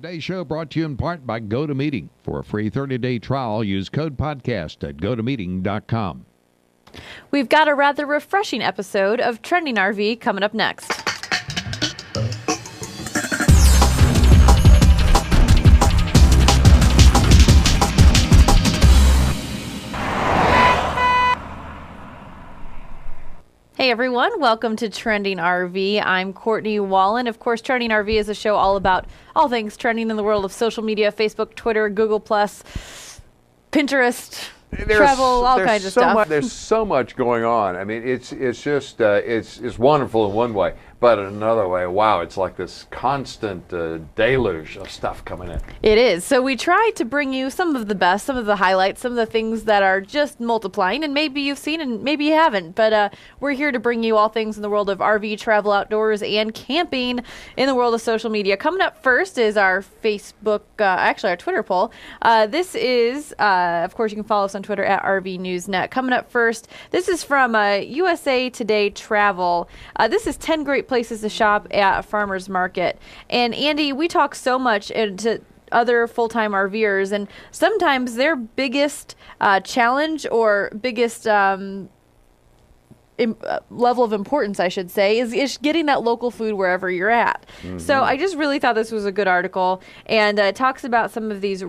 Today's show brought to you in part by GoToMeeting. For a free 30-day trial, use code podcast at gotomeeting.com. We've got a rather refreshing episode of Trending RV coming up next. Hey everyone, welcome to Trending RV. I'm Courtney Wallen. Of course, Trending RV is a show all about all things trending in the world of social media, Facebook, Twitter, Google+, Pinterest, travel, all kinds of stuff. There's so much going on. I mean, it's just it's wonderful in one way, but in another way, wow, it's like this constant deluge of stuff coming in. It is. So we try to bring you some of the best, some of the highlights, some of the things that are just multiplying, and maybe you've seen and maybe you haven't, but we're here to bring you all things in the world of RV, travel, outdoors, and camping in the world of social media. Coming up first is our Facebook, actually our Twitter poll. This is, of course, you can follow us on Twitter at RV Newsnet. Coming up first, this is from USA Today Travel. This is 10 great places to shop at a farmer's market. And Andy, we talk so much into other full-time RVers, and sometimes their biggest challenge or biggest level of importance, I should say, is getting that local food wherever you're at. Mm-hmm. So I just really thought this was a good article, and it talks about some of these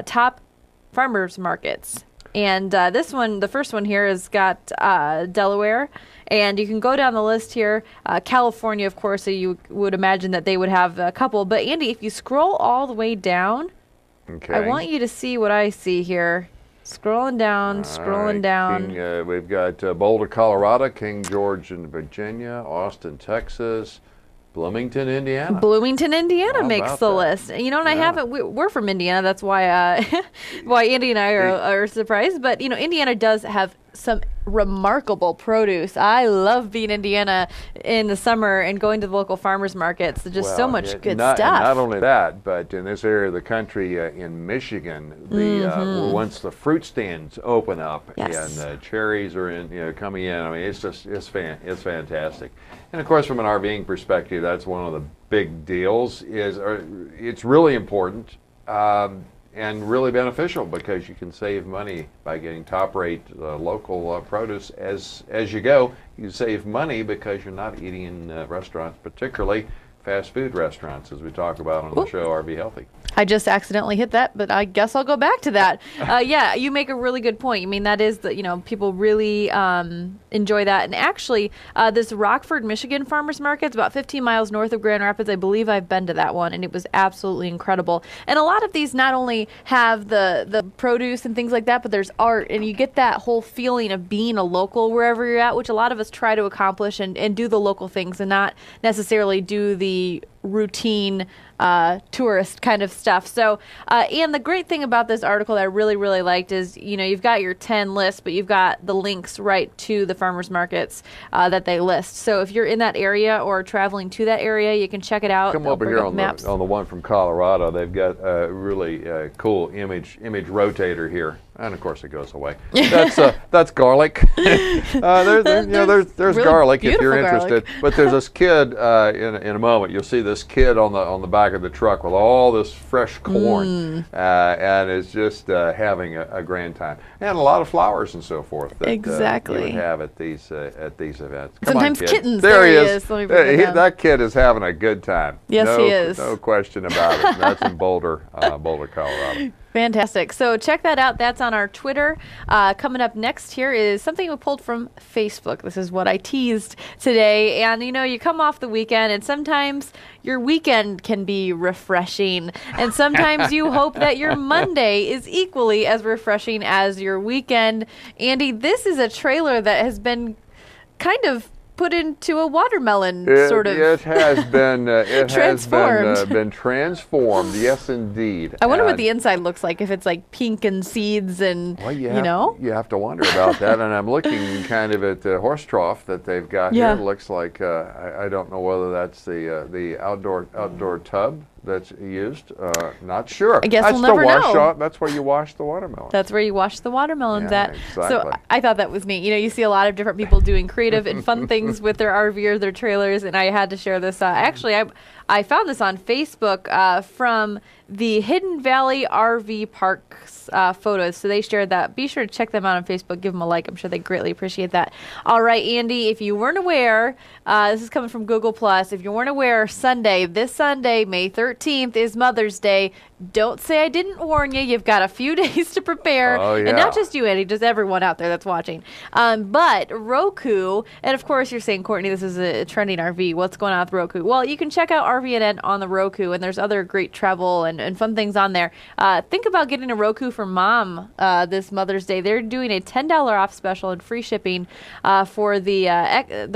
top farmers markets. And this one, the first one here, has got Delaware. And you can go down the list here. California, of course, so you would imagine that they would have a couple. But, Andy, if you scroll all the way down, okay, I want you to see what I see here. Scrolling down. We've got Boulder, Colorado, King George in Virginia, Austin, Texas, Bloomington, Indiana. Bloomington, Indiana makes the list. You know, and I haven't. We're from Indiana. That's why why Andy and I are surprised. But you know, Indiana does have some remarkable produce. I love being in Indiana in the summer and going to the local farmers markets. There's just so much good stuff. Not only that, but in this area of the country, in Michigan, once the fruit stands open up, and cherries are coming in. I mean, it's fantastic. And of course, from an RVing perspective, that's one of the big deals. It's really important. And really beneficial because you can save money by getting top-rate local produce as you go. You save money because you're not eating in restaurants, particularly fast food restaurants, as we talk about on the show RV Healthy. I just accidentally hit that, but I guess I'll go back to that. Yeah, you make a really good point. I mean, that is people really enjoy that. And actually, this Rockford, Michigan farmers market is about 15 miles north of Grand Rapids. I believe I've been to that one, and it was absolutely incredible. And a lot of these not only have the produce and things like that, but there's art, and you get that whole feeling of being a local wherever you're at, which a lot of us try to accomplish and do the local things and not necessarily do the routine tourist kind of stuff. So, and the great thing about this article that I really, really liked is, you've got your 10 lists, but you've got the links right to the farmers markets that they list. So if you're in that area or traveling to that area, you can check it out. Come over here on the one from Colorado. They've got a really cool image rotator here. And of course it goes away. That's garlic. There's really garlic if you're interested. Garlic. But there's this kid in a moment. You'll see this kid on the back of the truck with all this fresh corn, and is just having a grand time. And a lot of flowers and so forth that you would have at these events. Come Sometimes on, kid. Kittens. There he is. That kid is having a good time. Yes, he is. No question about it. And that's in Boulder, Colorado. Fantastic. So check that out. That's on our Twitter. Coming up next here is something we pulled from Facebook. This is what I teased today. And, you come off the weekend, and sometimes your weekend can be refreshing. And sometimes you hope that your Monday is equally as refreshing as your weekend. Andy, this is a trailer that has been kind of put into a watermelon sort of. It has been transformed. Been transformed. Yes, indeed. I wonder what the inside looks like. If it's like pink and seeds and you have to wonder about that. And I'm looking kind of at the horse trough that they've got here. It looks like I don't know whether that's the outdoor tub that's used. Not sure. I guess we'll never know. That's where you wash the watermelon. That's where you wash the watermelons at. Exactly. So I thought that was neat. You see a lot of different people doing creative and fun things with their RV or their trailers, and I had to share this. Actually, I found this on Facebook from the Hidden Valley RV Parks photos. So they shared that. Be sure to check them out on Facebook. Give them a like. I'm sure they greatly appreciate that. All right, Andy, if you weren't aware, this is coming from Google+. If you weren't aware, this Sunday, May 13th, is Mother's Day. Don't say I didn't warn you. You've got a few days to prepare. Oh, yeah. And not just you, Andy, just everyone out there that's watching. But Roku, and of course you're saying, Courtney, this is a trending RV. What's going on with Roku? Well, you can check out RVNN on the Roku, and there's other great travel and fun things on there. Think about getting a Roku for Mom this Mother's Day. They're doing a $10 off special and free shipping for the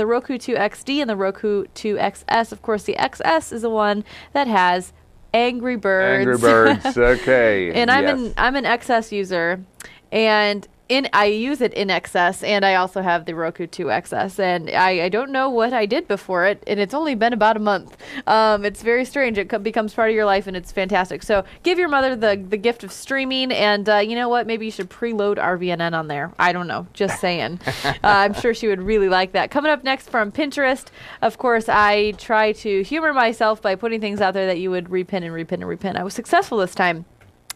Roku 2 XD and the Roku 2 XS. Of course, the XS is the one that has Angry Birds. Angry Birds, okay. And yes. I'm an XS user, and I use it in XS, and I also have the Roku 2 XS, and I don't know what I did before it, and it's only been about a month. It's very strange. It becomes part of your life, and it's fantastic. So give your mother the gift of streaming, and you know what? Maybe you should preload RVNN on there. I don't know. Just saying. I'm sure she would really like that. Coming up next from Pinterest, of course, I try to humor myself by putting things out there that you would repin and repin and repin. I was successful this time.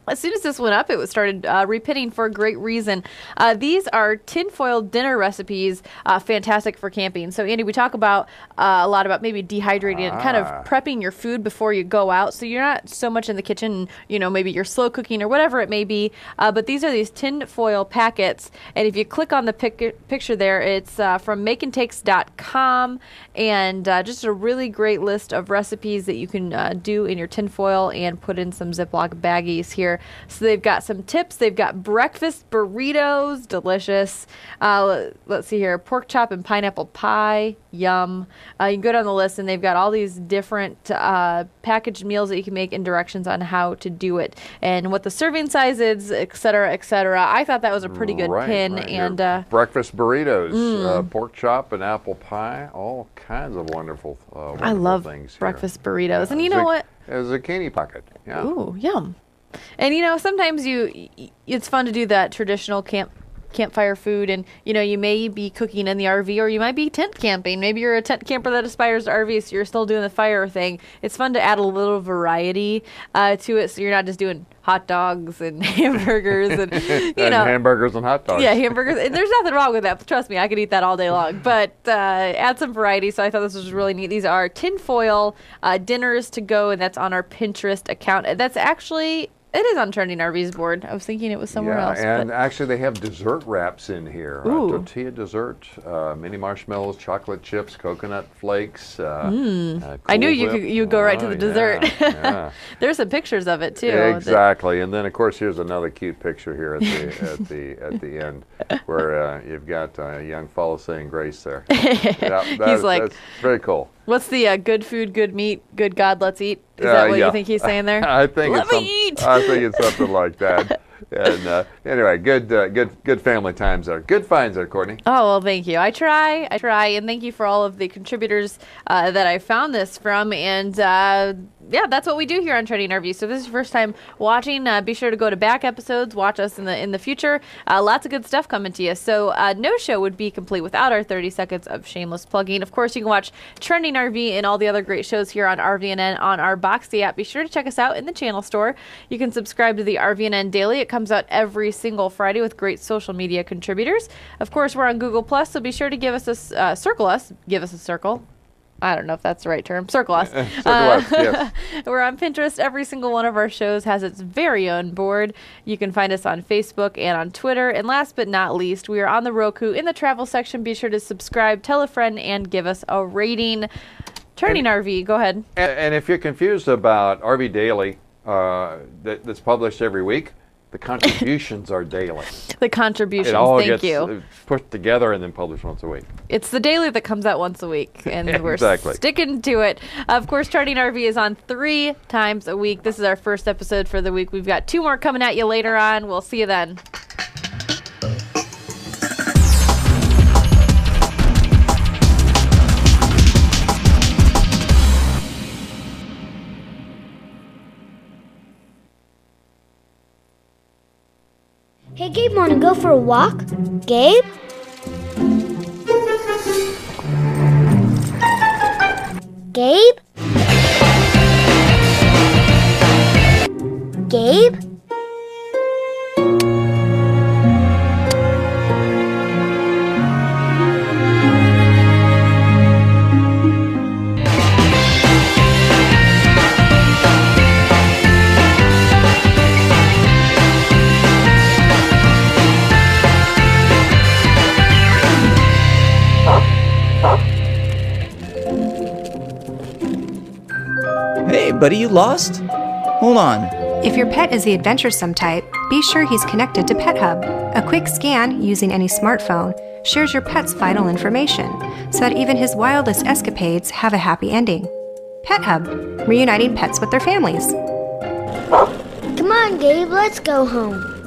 As soon as this went up, it started repinning for a great reason. These are tinfoil dinner recipes, fantastic for camping. So, Andy, we talk about a lot about maybe dehydrating and kind of prepping your food before you go out. So you're not so much in the kitchen, maybe you're slow cooking or whatever it may be. But these are these tinfoil packets. And if you click on the picture there, it's from makeandtakes.com. And just a really great list of recipes that you can do in your tinfoil and put in some Ziploc baggies here. So they've got some tips. They've got breakfast burritos, delicious. Let's see here, pork chop and pineapple pie, yum. You can go down the list, and they've got all these different packaged meals that you can make and directions on how to do it and what the serving size is, et cetera, et cetera. I thought that was a pretty good pin. Right. And breakfast burritos, pork chop and apple pie, all kinds of wonderful I love things here. breakfast burritos. And you know what? A zucchini pocket. Yeah. Ooh, yum. And sometimes it's fun to do that traditional campfire food, and you may be cooking in the RV, or you might be tent camping. Maybe you're a tent camper that aspires to RV, so you're still doing the fire thing. It's fun to add a little variety to it, so you're not just doing hot dogs and hamburgers and hamburgers and hot dogs. Yeah, hamburgers. And there's nothing wrong with that. Trust me, I could eat that all day long. But add some variety. So I thought this was really neat. These are tinfoil dinners to go, and that's on our Pinterest account. That's actually. It is on Trending RV's board. I was thinking it was somewhere else. And actually they have dessert wraps in here. Tortilla dessert, mini marshmallows, chocolate chips, coconut flakes. Cool I knew Whip. you'd go right to the dessert. Yeah. There's some pictures of it too. Exactly. And then of course here's another cute picture here at the end where you've got a young fellow saying grace there. That's very cool. What's the good food, good meat, good God, let's eat? Is that what you think he's saying there? I think Let me eat. I think it's something like that. And anyway, good family times there. Good finds there, Courtney. Oh, well, thank you. I try, and thank you for all of the contributors that I found this from. And yeah, that's what we do here on Trending RV. So if this is your first time watching, be sure to go to back episodes, watch us in the future. Lots of good stuff coming to you. So no show would be complete without our 30 seconds of shameless plugging. Of course, you can watch Trending RV and all the other great shows here on RVNN on our Boxee app. Be sure to check us out in the channel store. You can subscribe to the RVNN Daily. It comes out every single Friday with great social media contributors. Of course, we're on Google+, so be sure to give us a circle. I don't know if that's the right term. Circle us. Circle us, yes. We're on Pinterest. Every single one of our shows has its very own board. You can find us on Facebook and on Twitter. And last but not least, we are on the Roku in the travel section. Be sure to subscribe, tell a friend, and give us a rating. Trending RV, go ahead. And if you're confused about RV Daily that's published every week, the contributions are daily. The contributions, it all thank gets you. Put together and then published once a week. It's the daily that comes out once a week, and Exactly. we're sticking to it. Of course, Trending RV is on 3 times a week. This is our first episode for the week. We've got 2 more coming at you later on. We'll see you then. Hey, Gabe, want to go for a walk? Gabe? Gabe? Gabe? Hey, buddy, you lost? Hold on. If your pet is the adventuresome type, be sure he's connected to PetHub. A quick scan using any smartphone shares your pet's vital information so that even his wildest escapades have a happy ending. PetHub, reuniting pets with their families. Come on, Gabe, let's go home.